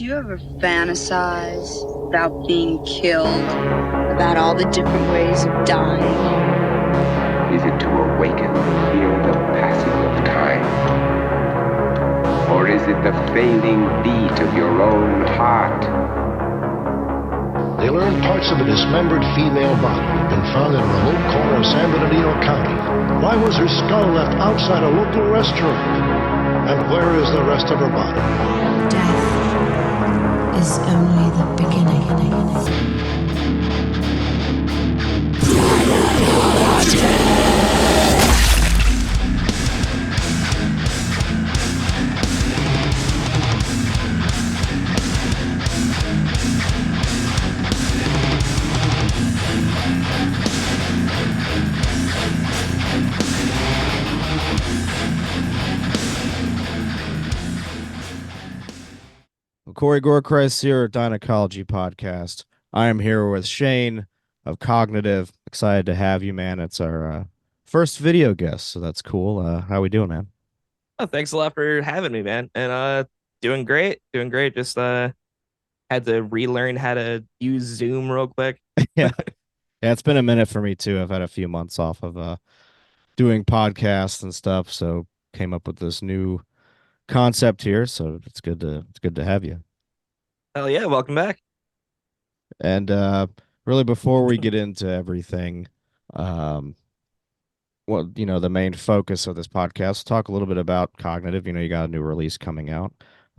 do you ever fantasize about being killed? About all the different ways of dying? Is it to awaken the fear of the passing of time? Or is it the fading beat of your own heart? They learned parts of a dismembered female body had been found in a remote corner of San Bernardino County. Why was her skull left outside a local restaurant? And where is the rest of her body? Death is only the beginning. Gorechrist here at DIEnecology podcast. I am here with Shane of Cognitive. Excited to have you, man. It's our first video guest, so that's cool. How we doing, man? Oh, thanks a lot for having me, man. And doing great. Just had to relearn how to use Zoom real quick. Yeah, it's been a minute for me too. I've had a few months off of doing podcasts and stuff, so came up with this new concept here. So it's good to have you. Hell yeah, welcome back. And really, before we get into everything, the main focus of this podcast, talk a little bit about Cognitive. You got a new release coming out.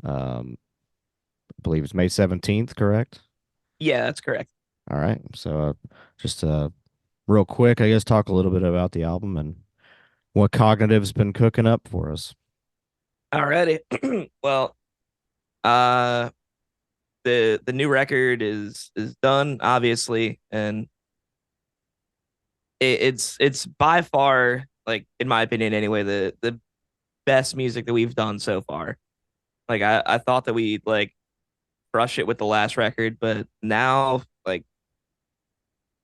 I believe it's May 17th, correct? Yeah, that's correct. All right. So just real quick, I guess, talk a little bit about the album and what Cognitive's been cooking up for us. Alrighty. Well, the new record is done, obviously, and it's by far, like, in my opinion anyway, the best music that we've done so far. Like, I thought that we'd like crush it with the last record, but now, like,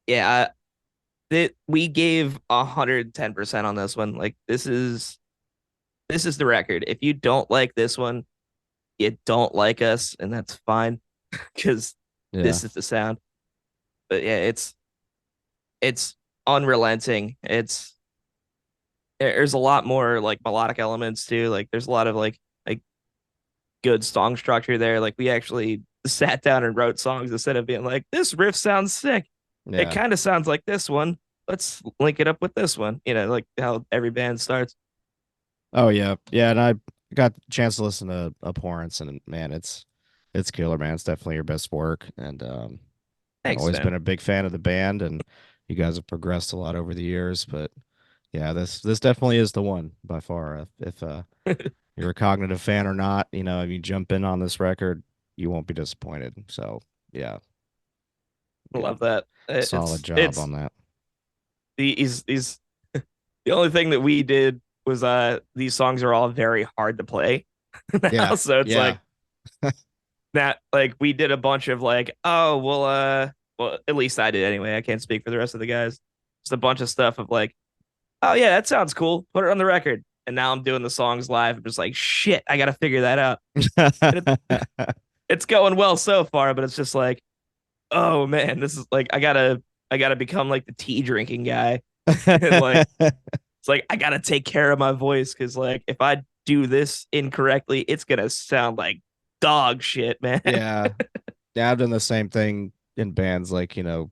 yeah, we gave 110% on this one. Like, this is the record. If you don't like this one, you don't like us, and that's fine, because this is the sound. But yeah, it's unrelenting. There's a lot more like melodic elements too. Like, there's a lot of like good song structure there. Like, we actually sat down and wrote songs instead of being like, this riff sounds sick. Yeah. It kind of sounds like this one. Let's link it up with this one. Like how every band starts. Oh yeah, and I got a chance to listen to Abhorrence, and man, it's killer, man. It's definitely your best work, and I've Thanks, always man. been a big fan of the band, and you guys have progressed a lot over the years. But yeah, this definitely is the one by far. If you're a Cognitive fan or not, if you jump in on this record, you won't be disappointed. So yeah, Love that. solid job on that. These the only thing that we did was these songs are all very hard to play now. Yeah, So it's yeah. like that, like, we did a bunch of like, oh well, at least I did anyway. I can't speak for the rest of the guys. Just a bunch of stuff of like, oh yeah, that sounds cool, put it on the record. And now I'm doing the songs live. I'm just like, shit, I gotta figure that out. It's going well so far, but it's just like, oh man, this is like, I gotta become like the tea drinking guy. And like, it's like, I gotta take care of my voice, because like, if I do this incorrectly, it's gonna sound like dog shit, man. Yeah, I've done the same thing in bands. Like, go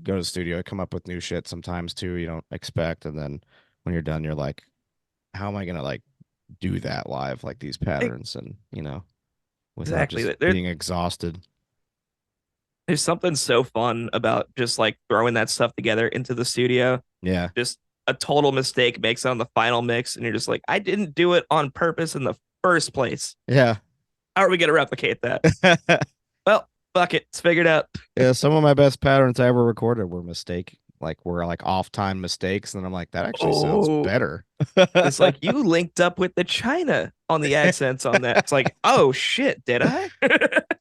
to the studio, come up with new shit sometimes too. You don't expect, and then when you're done, you're like, how am I gonna like do that live, like these patterns, and without Exactly. just being exhausted. There's something so fun about just like throwing that stuff together into the studio. Yeah, Just a total mistake makes it on the final mix, and you're just like, I didn't do it on purpose in the first place. yeah. How are we gonna replicate that? Well, fuck it, it's figured out. Yeah, some of my best patterns I ever recorded were off time mistakes, and then I'm like, that actually sounds Oh. better. It's like, you linked up with the China on the accents on that. It's like, oh shit, did I?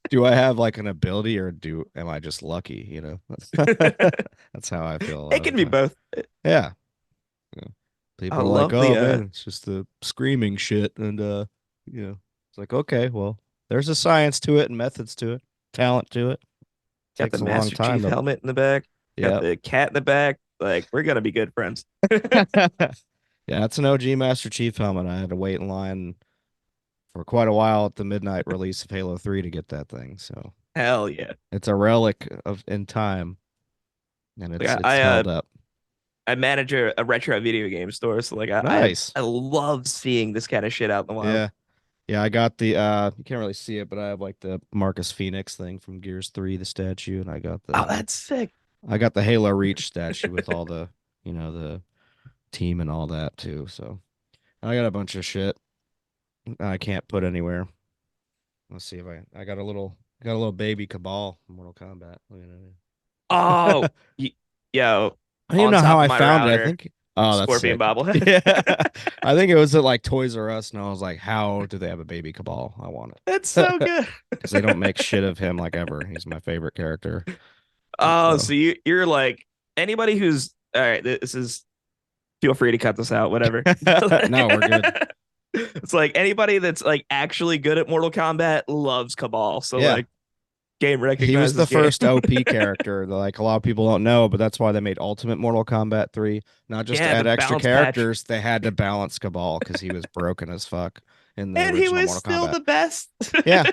Do I have like an ability, or am I just lucky? That's how I feel. It can be both. Yeah. People I are like, love oh the, man, it's just the screaming shit, and it's like, okay, well, there's a science to it and methods to it, talent to it. Got the Takes a long Master time Chief to. helmet in the back. Got Yeah. the cat in the back. Like, we're gonna be good friends. Yeah, it's an OG Master Chief helmet. I had to wait in line for quite a while at the midnight release of Halo 3 to get that thing. So Hell yeah. it's a relic of in time, and Like it's held up. I manage a retro video game store, so like Nice. I love seeing this kind of shit out in the wild. Yeah. Yeah, I got the you can't really see it, but I have like the Marcus Phoenix thing from Gears 3, the statue, and I got Oh, that's sick. the Halo Reach statue with all the, the team and all that too. So I got a bunch of shit I can't put anywhere. Let's see if I got a little baby Cabal from Mortal Kombat. Look at it. Oh, yo, I don't even on know top how of I my found it. I router, think that's Scorpion sick. bobblehead. Yeah. I think it was at like Toys R Us, and I was like, how do they have a baby Cabal? I want it. That's so good. Because they don't make shit of him like ever. He's my favorite character. Oh, So. so you're like anybody who's all right. This is feel free to cut this out, whatever. No, we're good. It's like anybody that's like actually good at Mortal Kombat loves Cabal. So Yeah. like game recognizes He was the game. first OP character that like a lot of people don't know, but that's why they made Ultimate Mortal Kombat 3. Not just to Yeah, add the extra balance patch. characters, they had to balance Cabal because he was broken as fuck in the And he original was Mortal still Kombat. the best. Yeah.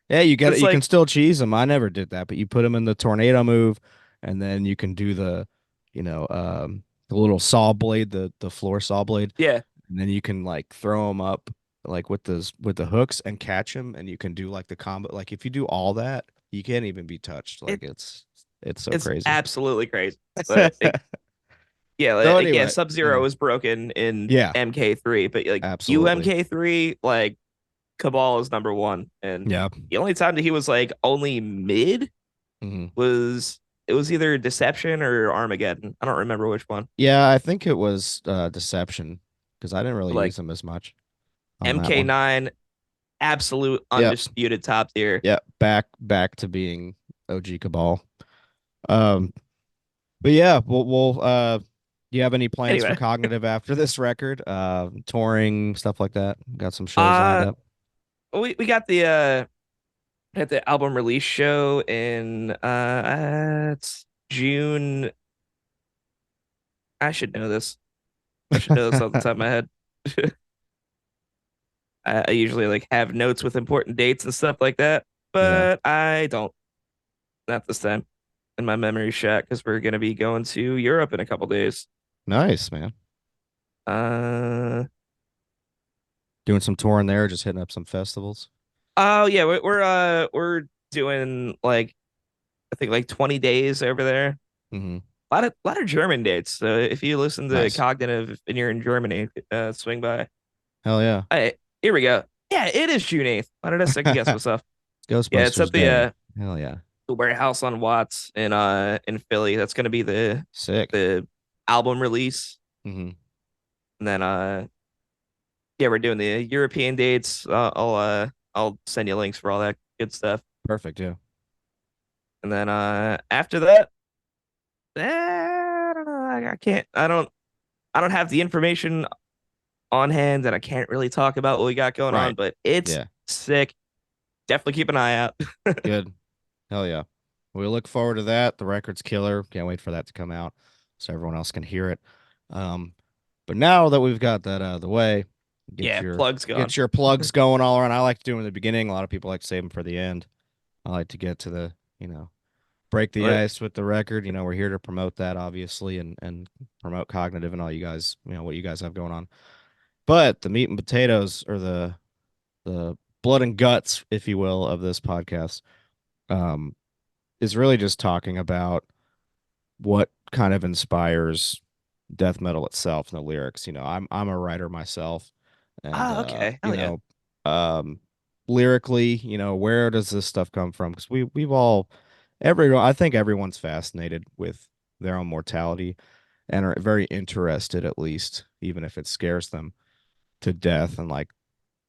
Yeah, you get it. It's You like- can still cheese him. I never did that, but you put him in the tornado move, and then you can do the, the little saw blade, the floor saw blade, Yeah. and then you can like throw him up like with the hooks and catch him, and you can do like the combo. Like if you do all that, you can't even be touched. Like it's so It's crazy. absolutely crazy. But yeah, So like, anyway, Sub-Zero was broken in Yeah. MK3, but like Absolutely. UMK3, like Cabal is number one. And Yeah. the only time that he was like only mid hmm was it was either Deception or Armageddon. I don't remember which one. Yeah, I think it was Deception because I didn't really Like, use him as much. on that one. MK9, absolute undisputed top tier. Yeah, back to being OG Cabal. But yeah, we'll do you have any plans Anyway. for Cognitive after this record? Touring, stuff like that. Got some shows lined up. We got the at the album release show in it's June. I should know this. I should know this off the top of my head. I usually like have notes with important dates and stuff like that, but I don't. Not this time. And my memory's shot because we're gonna be going to Europe in a couple days. Nice, man. Doing some touring there, just hitting up some festivals. Oh yeah, we're doing like I think like 20 days over there. Mm-hmm. A lot of German dates. So if you listen to Nice. Cognitive and you're in Germany, swing by. Hell yeah. Here we go. Yeah, it is June 8th. Why did I second guess myself? Ghostbusters Yeah, it's at Day. Hell yeah. the warehouse on Watts in Philly. That's gonna be Sick. the album release. Mm-hmm. And then yeah, we're doing the European dates. I'll send you links for all that good stuff. Perfect, yeah. And then after that, I don't know. I can't. I don't have the information on hand, and I can't really talk about what we got going on. Right. But it's Yeah. sick. Definitely keep an eye out. Good. Hell yeah. We look forward to that. The record's killer. Can't wait for that to come out so everyone else can hear it. But now that we've got that out of the way, Plugs going. get your plugs going all around. I like to do them in the beginning. A lot of people like to save them for the end. I like to get to the, break the Right. ice with the record. We're here to promote that, obviously, and promote Cognitive and all you guys, what you guys have going on. But the meat and potatoes, or the blood and guts, if you will, of this podcast, is really just talking about what kind of inspires death metal itself and the lyrics. I'm a writer myself, and Okay. Hell yeah. Lyrically, where does this stuff come from? Because we've all, I think everyone's fascinated with their own mortality and are very interested, at least, even if it scares them to death, and like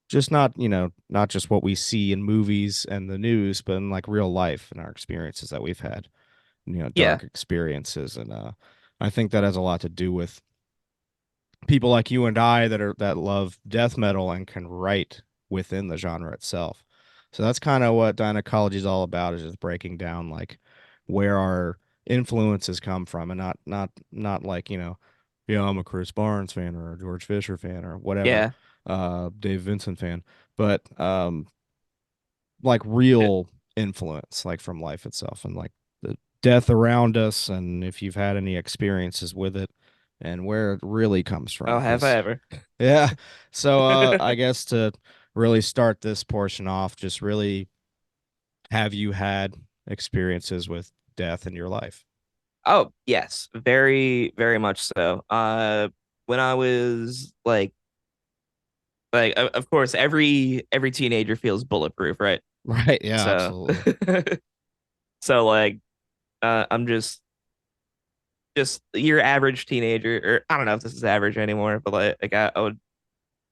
just not just what we see in movies and the news, but in like real life and our experiences that we've had, dark experiences. And I think that has a lot to do with people like you and I that love death metal and can write within the genre itself. So that's kind of what Dienecology is all about, is just breaking down like where our influences come from, and not like, yeah, I'm a Chris Barnes fan or a George Fisher fan or whatever, Yeah. Dave Vincent fan, but like It- real influence, like from life itself and like the death around us, and if you've had any experiences with it and where it really comes from. oh, have I Because ever? yeah, so I guess to really start this portion off, just really, have you had experiences with death in your life? Oh, yes, very, very much so. When I was of course, every teenager feels bulletproof, right? Right, yeah, So, absolutely. so like, I'm just your average teenager, or I don't know if this is average anymore, but I would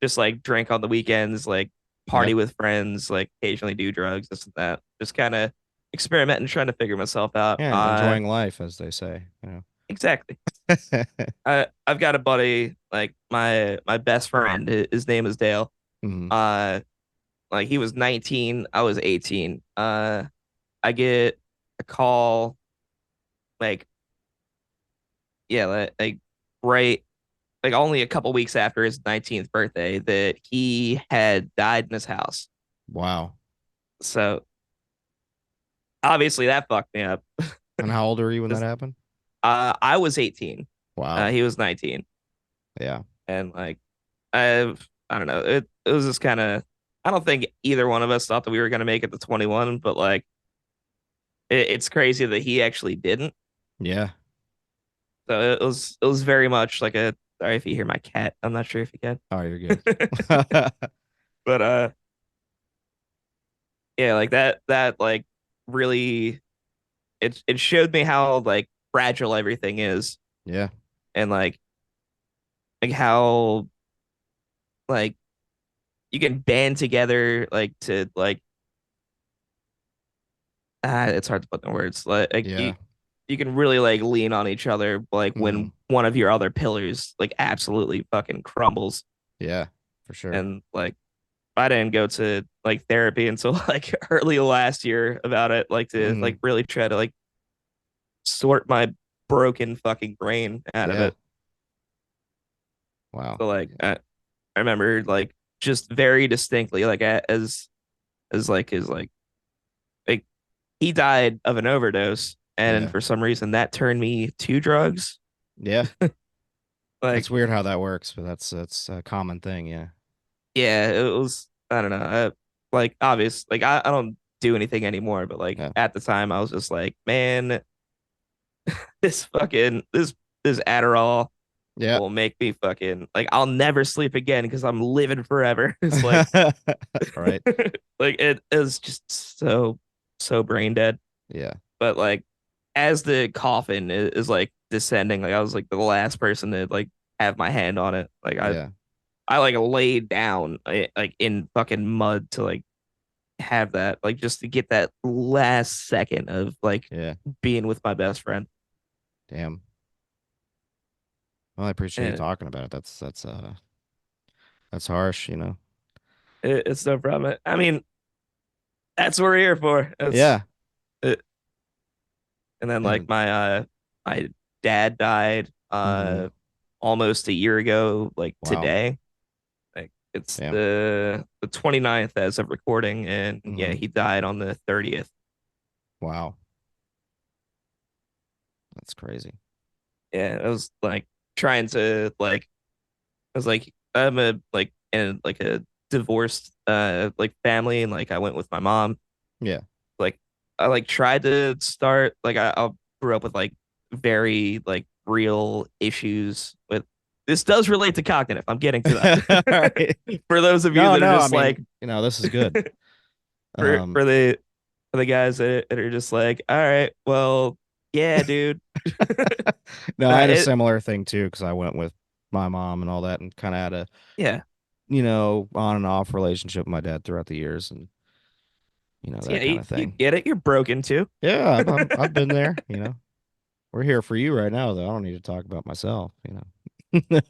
just like drink on the weekends, like Yeah, party with friends, like occasionally do drugs, this and that, just kind of experimenting, trying to figure myself out. yeah, enjoying life, as they say, Exactly. I've got a buddy, like my best friend. His name is Dale. Mhm. Like he was 19, I was 18. I get a call, like yeah, like right, like only a couple weeks after his 19th birthday, that he had died in his house. Wow. So obviously that fucked me up. And how old are you when that 'Cause, happened? I was 18. Wow. He was 19, Yeah. and like I don't know. It was just kind of. I don't think either one of us thought that we were gonna make it to 21, but like it's crazy that he actually didn't. Yeah. So it was very much like a. Sorry if you hear my cat. I'm not sure if you can. Oh, you're good. But yeah, like that like really it showed me how like fragile everything is, Yeah. and like how like you can band together like to like it's hard to put in words. Like Yeah. you can really like lean on each other like Mhm. when one of your other pillars like absolutely fucking crumbles. Yeah, for sure. And like I didn't go to like therapy until like early last year about it, like to Mhm. like really try to like sort my broken fucking brain out of Yeah. it. Wow. So like I remember like just very distinctly like as like his like he died of an overdose, and Yeah. for some reason that turned me to drugs. Yeah. Like That's weird how that works, but that's a common thing, yeah. yeah, it was I don't know. Like obvious, like I don't do anything anymore, but like Yeah. at the time I was just like, man, this fucking this Adderall Yeah. will make me fucking like I'll never sleep again because I'm living forever. It's like Right. like it is just so brain dead. Yeah. But like as the coffin is like descending, like I was like the last person to like have my hand on it. Like Yeah. I like laid down like in fucking mud to like have that, like just to get that last second of like Yeah. being with my best friend. Damn. Well, I appreciate you And talking about it. That's harsh. it's no problem. I mean, that's what we're here for. It's Yeah. it. And then like And my dad died mhm. almost a year ago, like Wow. today. Like it's Damn. the 29th as of recording, and yeah, Mhm. he died on the 30th. Wow. That's crazy. Yeah, I was like trying to like I was like I'm a like in like a divorced like family, and like I went with my mom. Yeah. Like I like tried to start like I grew up with like very like real issues with this does relate to cognitive. I'm getting to All that. right. For those of you No, that are no, I just mean, like this is good. for Um, for the for the guys that are just like, all right, well, yeah, dude. no, I had a It similar thing too, because I went with my mom and all that, and kind of had a, yeah. on and off relationship with my dad throughout the years, and Yeah, that kind of you thing. get it. You're broken too. Yeah, I've been there. We're here for you right now, though. I don't need to talk about myself.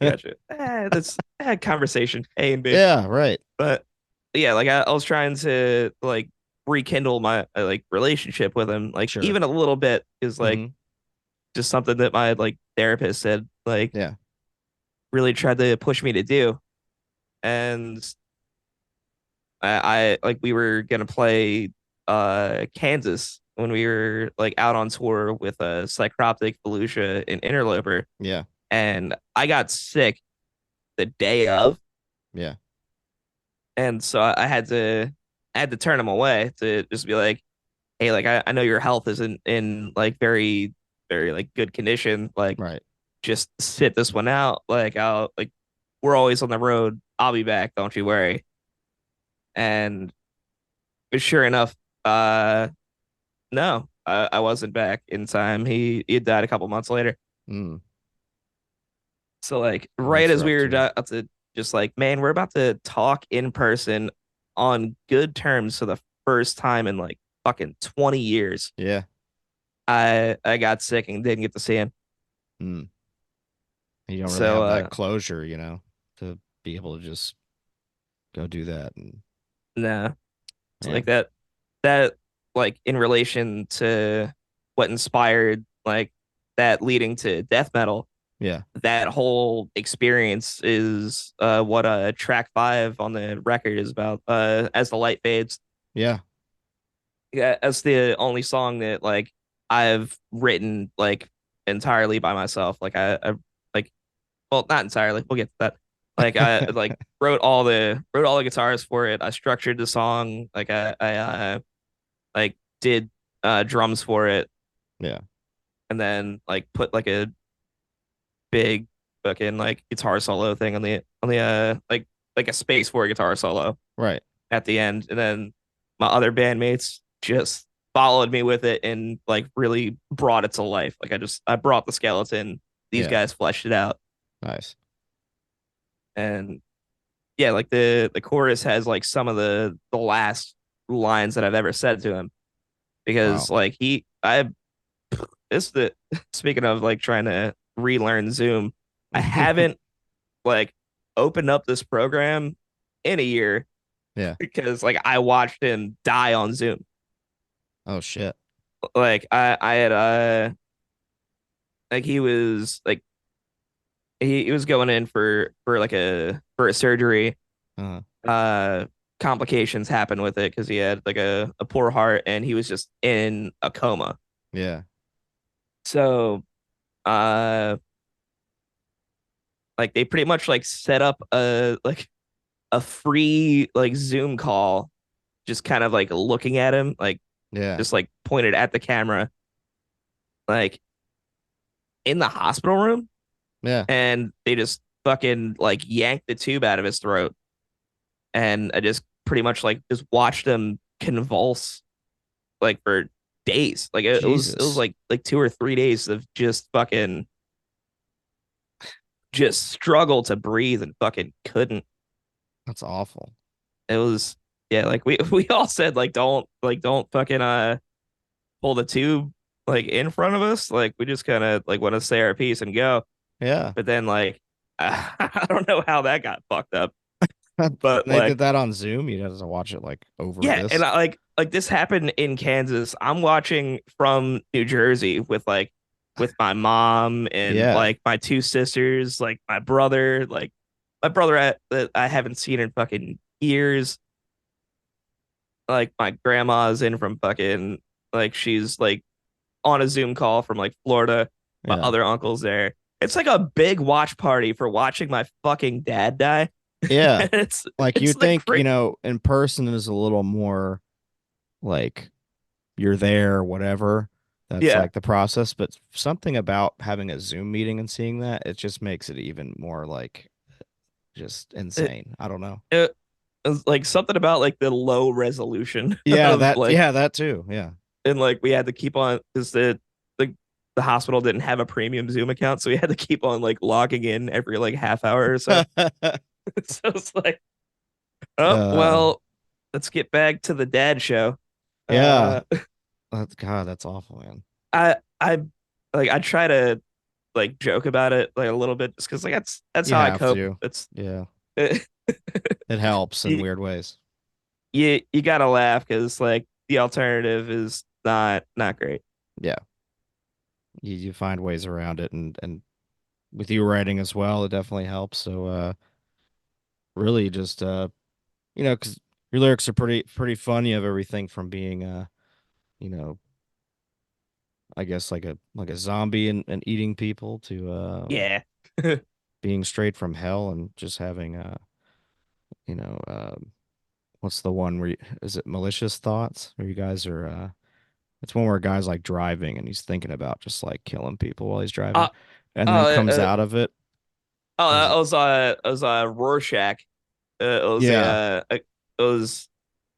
Gotcha. That's conversation A and B. Yeah, right. But yeah, like I was trying to like rekindle my like relationship with him, like Sure. even a little bit, is like Mhm. just something that my like therapist said, like Yeah. really tried to push me to do. And I like we were gonna play Kansas when we were like out on tour with Psychroptic, Fallujah, and Interloper, Yeah. and I got sick the day of, Yeah. and so I had to turn him away to just be like, hey, like I know your health isn't in like very like good condition, like Right. just sit this one out, like I'll like we're always on the road, I'll be back, don't you worry. And sure enough, no, I wasn't back in time. He had died a couple months later. Mm. So like That's right as we rough were too. about to just like, man, we're about to talk in person on good terms for the first time in like fucking 20 years. Yeah. I got sick and didn't get to see him. Mm. You don't really So have that closure, to be able to just go do that. And nah. It's like man, that like in relation to what inspired like that leading to death metal, yeah. that whole experience is what track 5 on the record is about, As the Light Fades. Yeah. Yeah, that's the only song that like I've written like entirely by myself. Like I like, well, not entirely, we'll get to that. Like I like wrote all the guitars for it. I structured the song, like I like did drums for it, Yeah. and then like put like a big fucking like guitar solo thing on the like a space for a guitar solo Right. at the end. And then my other bandmates just followed me with it and like really brought it to life. Like I brought the skeleton, these Yeah. guys fleshed it out. Nice. And yeah, like the chorus has like some of the last lines that I've ever said to him, because Wow. like I this the speaking of like trying to relearn Zoom, I haven't like opened up this program in a year Yeah. because like I watched him die on Zoom. Oh shit. Like I had like he was like he was going in for like a surgery. Uh, uh Complications happened with it because he had like a poor heart and he was just in a coma. yeah. So uh like they pretty much like set up a free like Zoom call, just kind of like looking at him, like Yeah. just like pointed at the camera, like in the hospital room, Yeah. and they just fucking like yanked the tube out of his throat. And I just pretty much like just watched him convulse like for days. Like it was Jesus. like 2 or 3 days of just fucking just struggle to breathe and fucking couldn't. That's awful. It was, yeah, like we all said don't fucking pull the tube like in front of us. Like we just kind of like want to say our piece and go. Yeah. But then like I don't know how that got fucked up. But They like did that on Zoom. You have to watch it like over yeah, and this. I like this happened in Kansas. I'm watching from New Jersey with my mom and Yeah. like my two sisters, like my brother that I haven't seen in fucking years. Like my grandma's in from fucking, like she's like on a Zoom call from like Florida. My Yeah. other uncle's there. It's like a big watch party for watching my fucking dad die. Yeah. it's Like you it's the think, great, in person is a little more like you're there, whatever. That's yeah. like the process. But something about having a Zoom meeting and seeing that, it just makes it even more like just insane. I don't know. It was like something about like the low resolution Yeah, of like, that too. Yeah. and like we had to keep on because the hospital didn't have a premium Zoom account, so we had to keep on like logging in every like half hour or so. So it's like, oh uh well, let's get back to the dad show. yeah. Uh, God, that's awful, man. I like I try to like joke about it like a little bit just because like that's You how I have cope. to. It's Yeah. you It helps in weird ways. you gotta laugh because like the alternative is not great. Yeah, you find ways around it, and with you writing as well, it definitely helps. So really just because your lyrics are pretty fun. You have everything from being you know, I guess like a zombie and eating people to Yeah. being straight from hell and just having you know, what's the one where is it malicious thoughts? Where you guys are it's one where a guy's like driving and he's thinking about just like killing people while he's Uh, driving, and then uh, comes uh, out of it. What is oh, it? it was Rorschach. It was Yeah. it was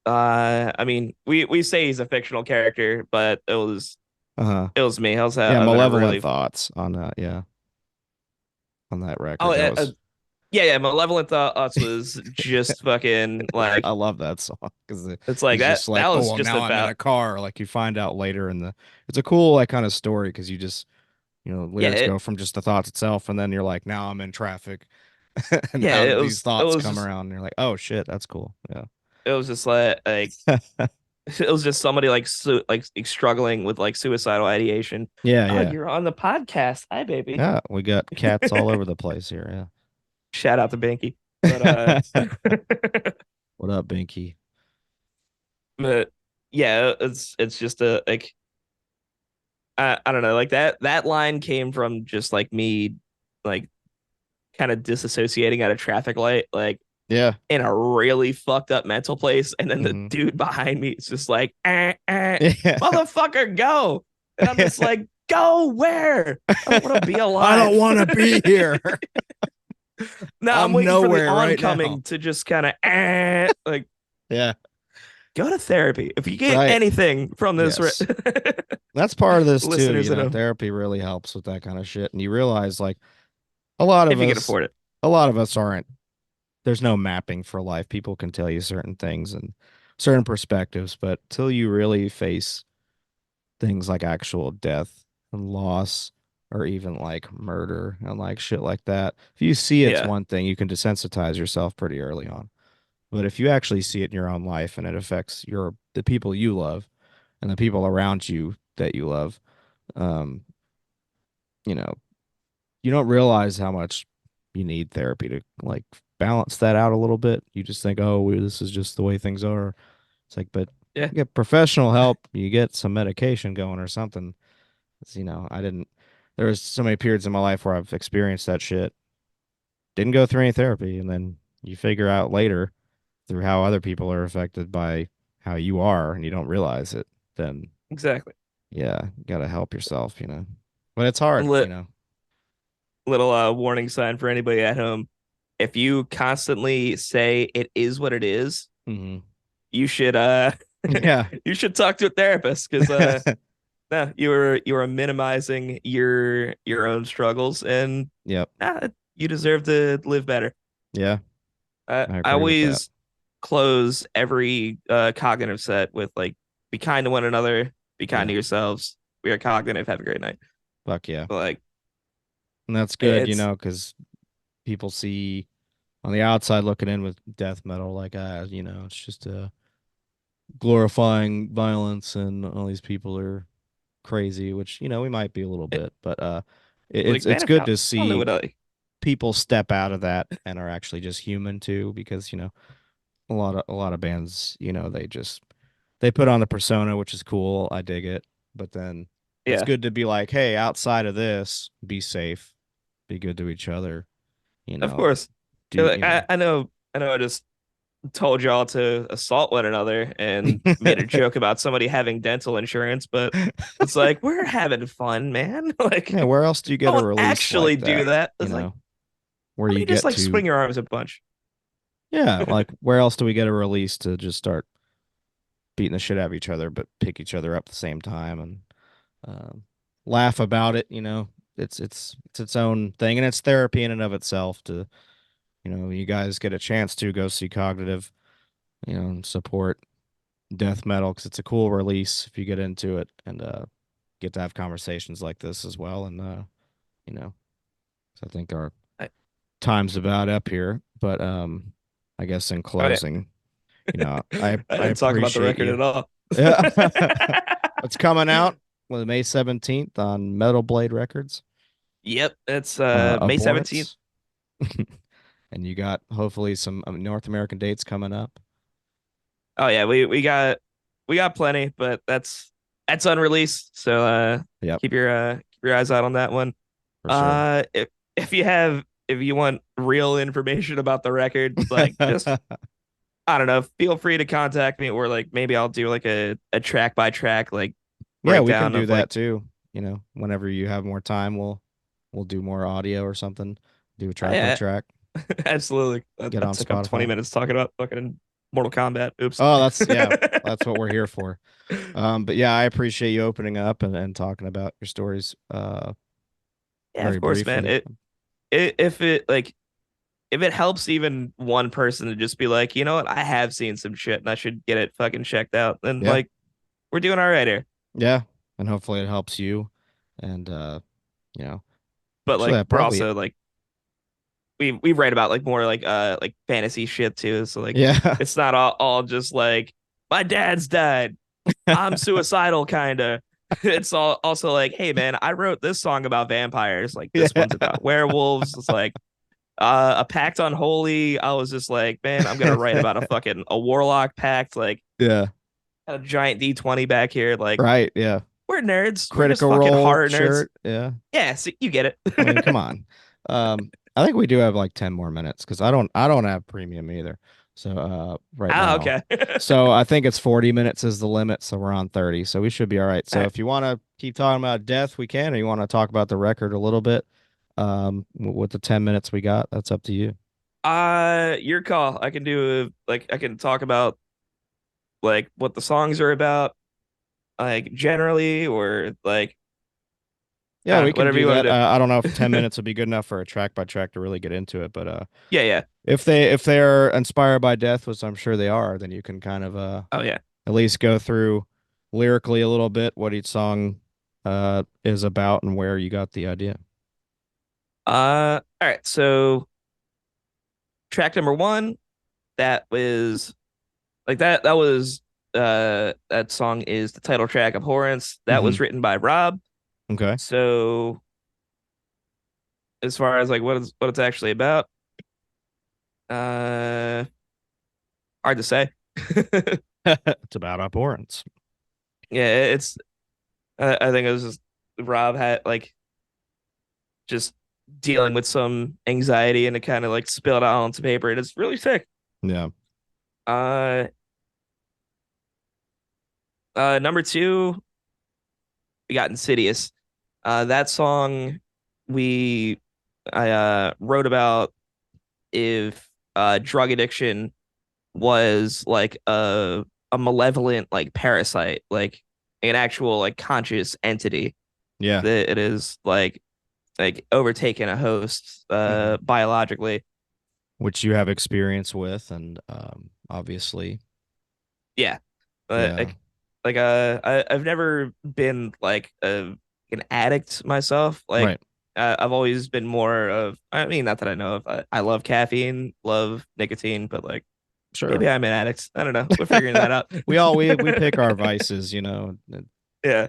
I mean, we say he's a fictional character, but Uh-huh. it was me. I was Yeah, having a malevolent really thoughts on yeah, on that oh record. That was yeah, Malevolent Thoughts was just fucking I like love that song because it's like he's that just like, that oh was well, just now I'm in about a car. Like you find out later in the, it's a cool like kind of story because you just yeah lyrics go from just the thoughts itself, and then you're like, now I'm in traffic, and yeah how did these it thoughts was come just around? And you're like, oh shit, that's cool. Yeah. it was just like it was just somebody like struggling with like suicidal ideation. Yeah, Oh, yeah, you're on the yeah. podcast. Hi, baby. Yeah, we got cats all over the place here. Shout out to Binky. But Yeah. What up, Binky? but yeah, it's just a like I don't know, like that line came from just like me like kind of disassociating at a traffic light, like Yeah. in a really fucked up mental place, and then the Hmm. dude behind me is just like, Yeah. motherfucker, go. And I'm just like, go where? I don't want to be I don't alive. want to be here. No, I'm I'm waiting for the nowhere right now. oncoming to just kind of like Yeah. go to therapy. If you get Right. anything from this, Yes. That's part of this too. listeners at home, Therapy really helps with that kind of shit. And you realize like a lot of if you can us, afford it. a lot of us aren't, there's no mapping for life. People can tell you certain things and certain perspectives, but till you really face things like actual death and loss or even like murder and like shit like that, if you see it's Yeah, one thing, you can desensitize yourself pretty early on. But if you actually see it in your own life and it affects the people you love and the people around you that you love, um, you know, you don't realize how much you need therapy to like balance that out a little bit. You just think, oh, this is just the way things are. It's like, but yeah, you get professional help, you get some medication going or something. I didn't, there was so many periods in my life where I've experienced that shit, didn't go through any therapy. And then you figure out later through how other people are affected by how you are and you don't realize it. Then, exactly. yeah, you got to help yourself. But it's hard, Lit, little warning sign for anybody at home. If you constantly say it is what it is, Hmm. you should Yeah. you should talk to a therapist because no, you were minimizing your own struggles, and Yep. you deserve to live better. Yeah. I I agree with that. always close every cognitive set with like, be kind to one another, be kind Yeah. to yourselves. We are cognitive. Have a great night. Fuck yeah. But like And that's good, it's because people see on the outside looking in with death metal, like, it's just glorifying violence and all these people are crazy, which, we might be a little it, bit, but like it's man, if good y'all to don't know see what I people step out of that and are actually just human too, because, a lot of bands, they put on the persona, which is cool. I dig it. But then it's yeah, good to be like, hey, outside of this, be safe, be good to each other, you of know, course. do, Like I know I just told y'all to assault one another and made a joke about somebody having dental insurance, but it's like we're having fun, man. yeah, Like where else do you get a don't release actually like do that? that. It's like, Where how about you you just get like to, swing your arms a bunch? yeah, like where else do we get a release to just start beating the shit out of each other, but pick each other up at the same time and um, laugh about it? It's its own thing, and it's therapy in and of itself. To you guys get a chance to go see Cognitive, and support death metal because it's a cool release if you get into it and get to have conversations like this as well. And you know, so I think our I, time's about up here, but I guess in oh yeah, closing, I I I didn't talk about the appreciate record you. at all. Yeah. It's coming out with May 17th on Metal Blade Records. Yep, it's May 17th. Abhorrence. And you got hopefully some North American dates coming up. Oh yeah, we got plenty, but that's unreleased. So Yep, keep your eyes out on that one. for sure. If you want real information about the record, like just I don't know, feel free to contact me, or like maybe I'll do like a track by track like Yeah, we can breakdown do of that like too. Whenever you have more time, we'll do more audio or something. Do a track by yeah, track. absolutely. Get That on took up 20 Spotify. minutes talking about fucking Mortal Kombat. Oops. Oh, that's what we're here for. But yeah, I appreciate you opening up and talking about your stories Yeah, very of course, man. briefly. If it like if it helps even one person to just be like, you know what, I have seen some shit and I should get it fucking checked out, then Yeah. like we're doing all right here. Yeah, and hopefully it helps you. And But actually, like I we're probably also like we write about like more like fantasy shit too. So like yeah. it's not all just like my dad's died. I'm suicidal kinda. It's all also like, hey man, I wrote this song about vampires. Like this Yeah. one's about werewolves. It's like a pact unholy. I was just like, man, I'm gonna write about a warlock pact, like Yeah. a giant D20 back here. Like Right. Yeah. we're nerds. We're just Critical fucking Role horror nerds. shirt. Yeah. Yeah, so you get it. I mean, come on. I think we do have like 10 more minutes because I don't have premium either. So right Ah, now. okay. So I think it's 40 minutes is the limit, so we're on 30. So we should be all right. So All right. if you want to keep talking about death, we can, or you want to talk about the record a little bit, with the 10 minutes we got, that's up to you. Your call. I can do like I can talk about like what the songs are about, like generally, or like Yeah, we can whatever do you want that. to I don't know if do. 10 minutes would be good enough for a track by track to really get into it, but Yeah, yeah. if they're inspired by death, which I'm sure they are, then you can kind of Oh yeah. at least go through lyrically a little bit what each song is about and where you got the idea. All right. So track number one, that was like that was that song is the title track Abhorrence. That Hmm. was written by Rob. Okay. So as far as like what it's actually about, uh hard to say. It's about abhorrence. Yeah, it's I think it was just Rob had like just dealing with some anxiety and it kind of like spilled out onto paper and it's really sick. Yeah. Uh Number two, we got Insidious. That song we I wrote about if drug addiction was like a malevolent like parasite, like an actual like conscious entity Yeah. that it is like overtaking a host Mhm. biologically. Which you have experience with, and obviously, Yeah. yeah. I've never been like an addict myself. Like Right. I've always been more of, I mean, not that I know of. I love caffeine, love nicotine, but like Sure. maybe I'm an addict. I don't know. We're figuring that out. We pick our vices, you know. Yeah.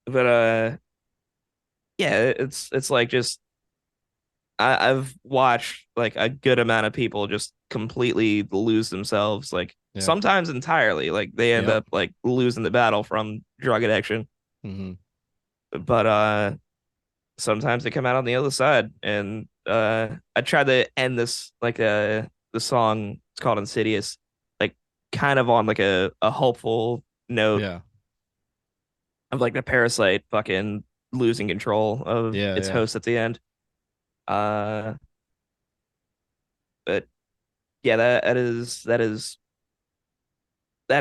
But yeah, it's like just I've watched like a good amount of people just completely lose themselves, like Yeah. sometimes entirely. Like they end Yep. up like losing the battle from drug addiction. Hmm. But sometimes they come out on the other side. And I tried to end this like the song, it's called Insidious, like kind of on like a hopeful note Yeah. of like the parasite fucking losing control of Yeah. its Yeah. host at the end. Uh, but yeah, that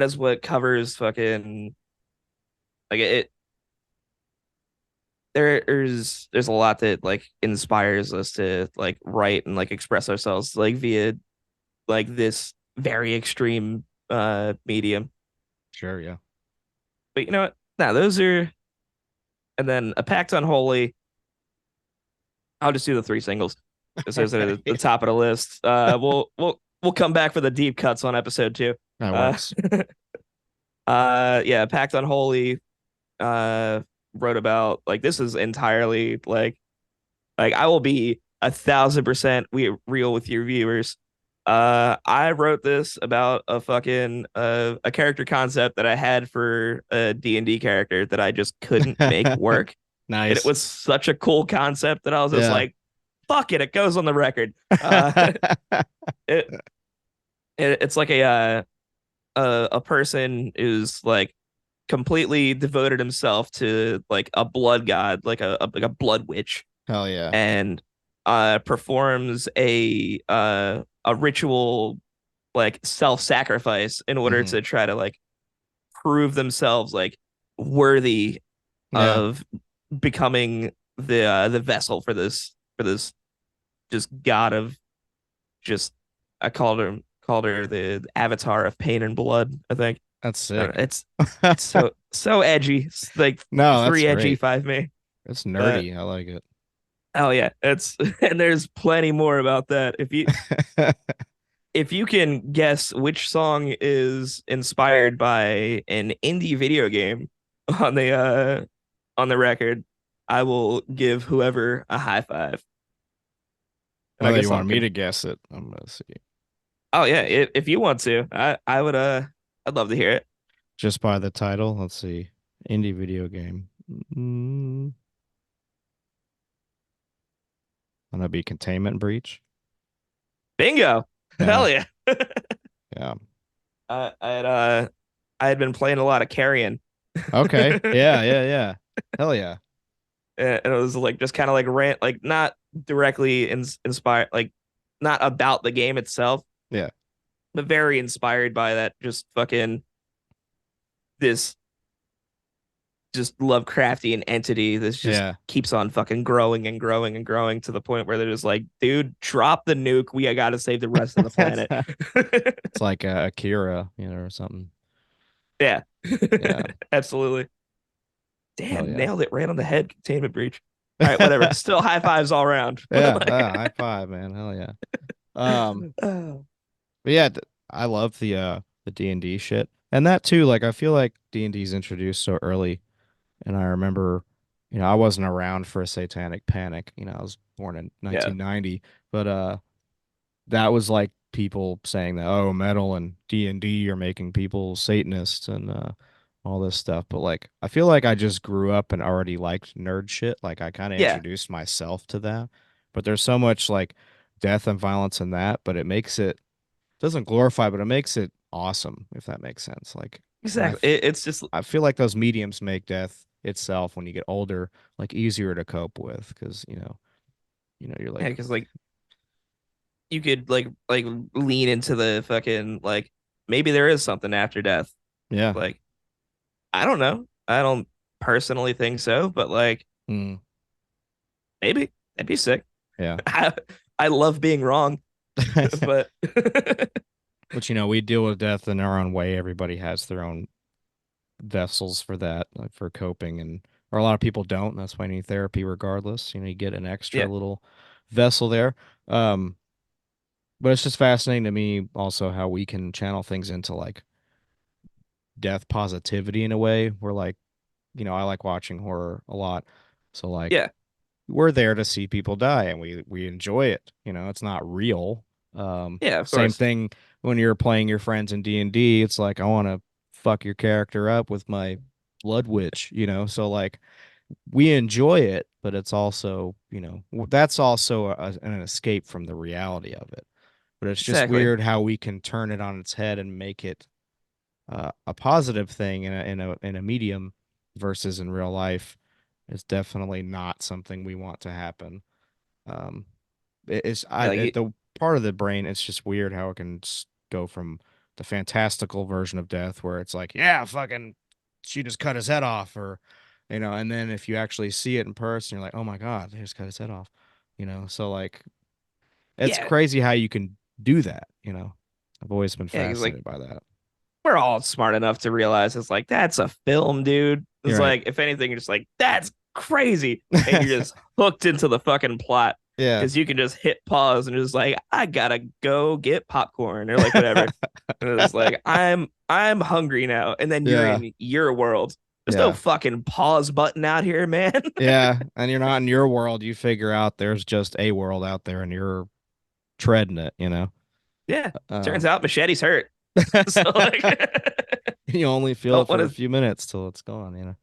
is what covers fucking like it. There's a lot that like inspires us to like write and like express ourselves like via like this very extreme medium. Sure. Yeah. But you know what? Now those are, and then a pact unholy. I'll just do the three singles because those are the Right. top of the list. We'll come back for the deep cuts on episode two. That Uh, works. Yeah, Pact Unholy wrote about like this is entirely like I will be 1,000% real with your viewers. I wrote this about a fucking a character concept that I had for a D&D character that I just couldn't make work. And it Nice. was such a cool concept that I was just Yeah. like, fuck it, it goes on the record. It, it's like a person is like completely devoted himself to like a blood god, like a blood witch, Hell yeah. and performs a ritual like self-sacrifice in order Mhm. to try to like prove themselves like worthy Yeah. of becoming the vessel for this just god of just I called her the avatar of pain and blood, I think. That's sick. It's so edgy. It's like No, that's 3 edgy, great. 5 me. It's But nerdy. I like it. oh yeah, it's and there's plenty more about that. If you can guess which song is inspired by an indie video game on the record, I will give whoever a high five. And I Whether guess you I'll want me to guess it, I'm gonna see. Oh yeah, if you want to, I would I'd love to hear it. Just by the title, let's see. Indie video game. Gonna be Containment Breach. Bingo. Yeah. Hell yeah. Yeah. I had been playing a lot of Carrion. Okay. Yeah. Hell yeah. And it was like just kind of like rant, like not directly inspired, like not about the game itself, Yeah. but very inspired by that just fucking this just Lovecraftian entity that just Yeah. keeps on fucking growing and growing and growing to the point where they're just like, dude, drop the nuke. We got to save the rest of the planet. It's like Akira, or something. Yeah. Yeah. Absolutely. Hell Damn, yeah. nailed it right on the head. Containment breach. All right, whatever. Still high fives all around. Yeah. Like- High five, man. Hell yeah. Oh. But yeah, I love the D&D shit. And that too, like I feel like D&D is introduced so early. And I remember, I wasn't around for a satanic panic. I was born in 1990, but that was like people saying that, oh, metal and D&D are making people Satanists and all this stuff. But like I feel like I just grew up and already liked nerd shit. Like I kind of Yeah. introduced myself to that. But there's so much like death and violence in that, but it makes it doesn't glorify, but it makes it awesome, if that makes sense. Like Exactly. It's just I feel like those mediums make death itself when you get older like easier to cope with because you're like because like you could like lean into the fucking like maybe there is something after death. yeah. Like I don't know. I don't personally think so, but like Mm, maybe that'd be sick. yeah. I love being wrong, but But we deal with death in our own way. Everybody has their own vessels for that, like for coping, or a lot of people don't. And that's why you need therapy regardless. You get an extra yeah, little vessel there. But it's just fascinating to me also how we can channel things into like death positivity in a way where like, I like watching horror a lot. So like yeah, we're there to see people die and we enjoy it. It's not real. yeah, of Same course. thing when you're playing your friends in D&D. It's like I want to fuck your character up with my blood witch, So like we enjoy it, but it's also, that's also an escape from the reality of it. But it's just Exactly. weird how we can turn it on its head and make it a positive thing in a medium versus in real life. It's definitely not something we want to happen. The part of the brain, it's just weird how it can go from the fantastical version of death where it's like, yeah, fucking she just cut his head off, or and then if you actually see it in person, you're like, oh my god, they just cut his head off. So like it's Yeah, crazy how you can do that. I've always been yeah, 'cause, like fascinated by that. we're all smart enough to realize it's like that's a film, dude. It's You're right. like if anything, you're just like that's crazy, and you're just hooked into the fucking plot Yeah. because you can just hit pause and just like I gotta go get popcorn or like whatever. And it's like I'm hungry now, and then you're Yeah. in your world. There's no Yeah. fucking pause button out here, man. Yeah, and you're not in your world. You figure out there's just a world out there, and you're treading it. Yeah. Turns Um, out machete's hurt. So like you only feel don't it for want a to few minutes till it's gone.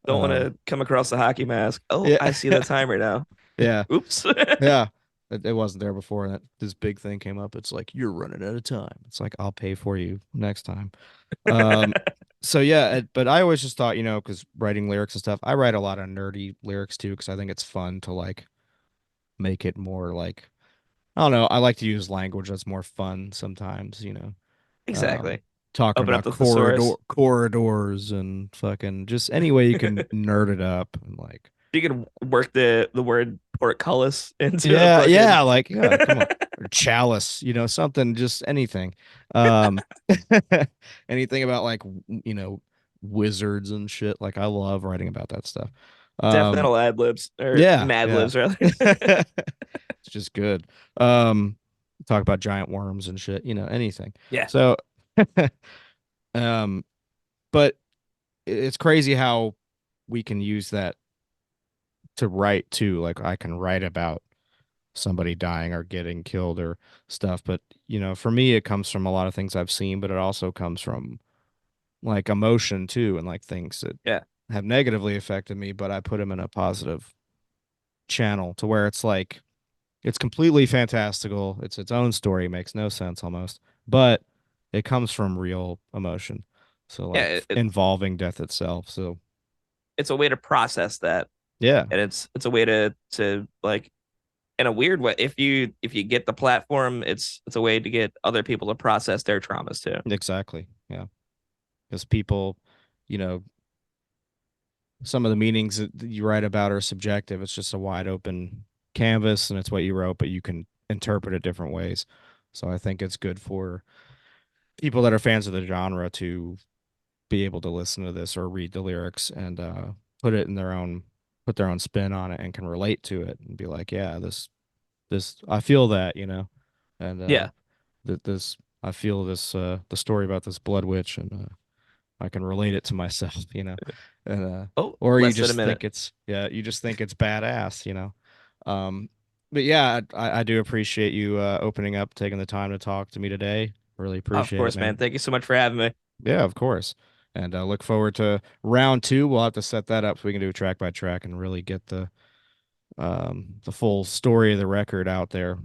don't want Um, to come across the hockey mask. Oh, yeah, I see the timer now. yeah, Oops. yeah. It wasn't there before, and this big thing came up. It's like you're running out of time. It's like I'll pay for you next time. Um, so yeah, but I always just thought, because writing lyrics and stuff, I write a lot of nerdy lyrics too, because I think it's fun to like make it more like, I don't know. I like to use language that's more fun sometimes. Um, Exactly. talking Open up about the thesaurus. corridors and fucking just any way you can nerd it up and like. You could work the word portcullis into a Yeah, fucking yeah, like yeah, come on. Or chalice, something, just anything. Um anything about like wizards and shit. Like I love writing about that stuff. death Um metal ad libs or yeah, mad yeah. libs rather. It's just good. Um talk about giant worms and shit, anything. Yeah. So um but it's crazy how we can use that to write too. Like I can write about somebody dying or getting killed or stuff. But, for me, it comes from a lot of things I've seen, but it also comes from like emotion too, and like things that Yeah. have negatively affected me, but I put them in a positive channel to where it's like, it's completely fantastical. It's its own story, makes no sense almost, but it comes from real emotion. So Yeah. like involving death itself. So It's a way to process that. yeah, And it's a way to like in a weird way, if you get the platform, it's a way to get other people to process their traumas too. exactly. Yeah. Because people, you know, some of the meanings that you write about are subjective. It's just a wide open canvas and it's what you wrote, but you can interpret it different ways. So I think it's good for people that are fans of the genre to be able to listen to this or read the lyrics and put it in put their own spin on it and can relate to it and be like, yeah, this I feel that, and Yeah. that this I feel this the story about this blood witch and I can relate it to myself, and Oh, or you less than a just minute. you just think it's badass. Um, but yeah, I do appreciate you opening up, taking the time to talk to me today. Really Of appreciate course, it, man. man. Thank you so much for having me. Yeah, of course. And look forward to round two. We'll have to set that up so we can do track by track and really get the full story of the record out there.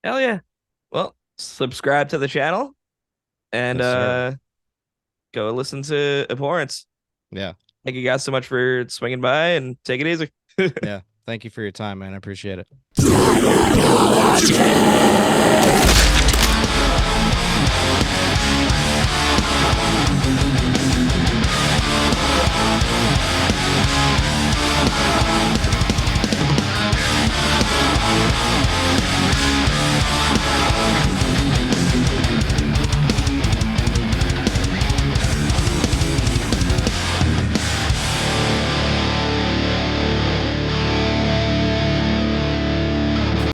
Hell yeah. Well, subscribe to the channel and Yes, sir. go listen to Abhorrence. Yeah. Thank you guys so much for swinging by and take it easy. Yeah. Thank you for your time, man. I appreciate it.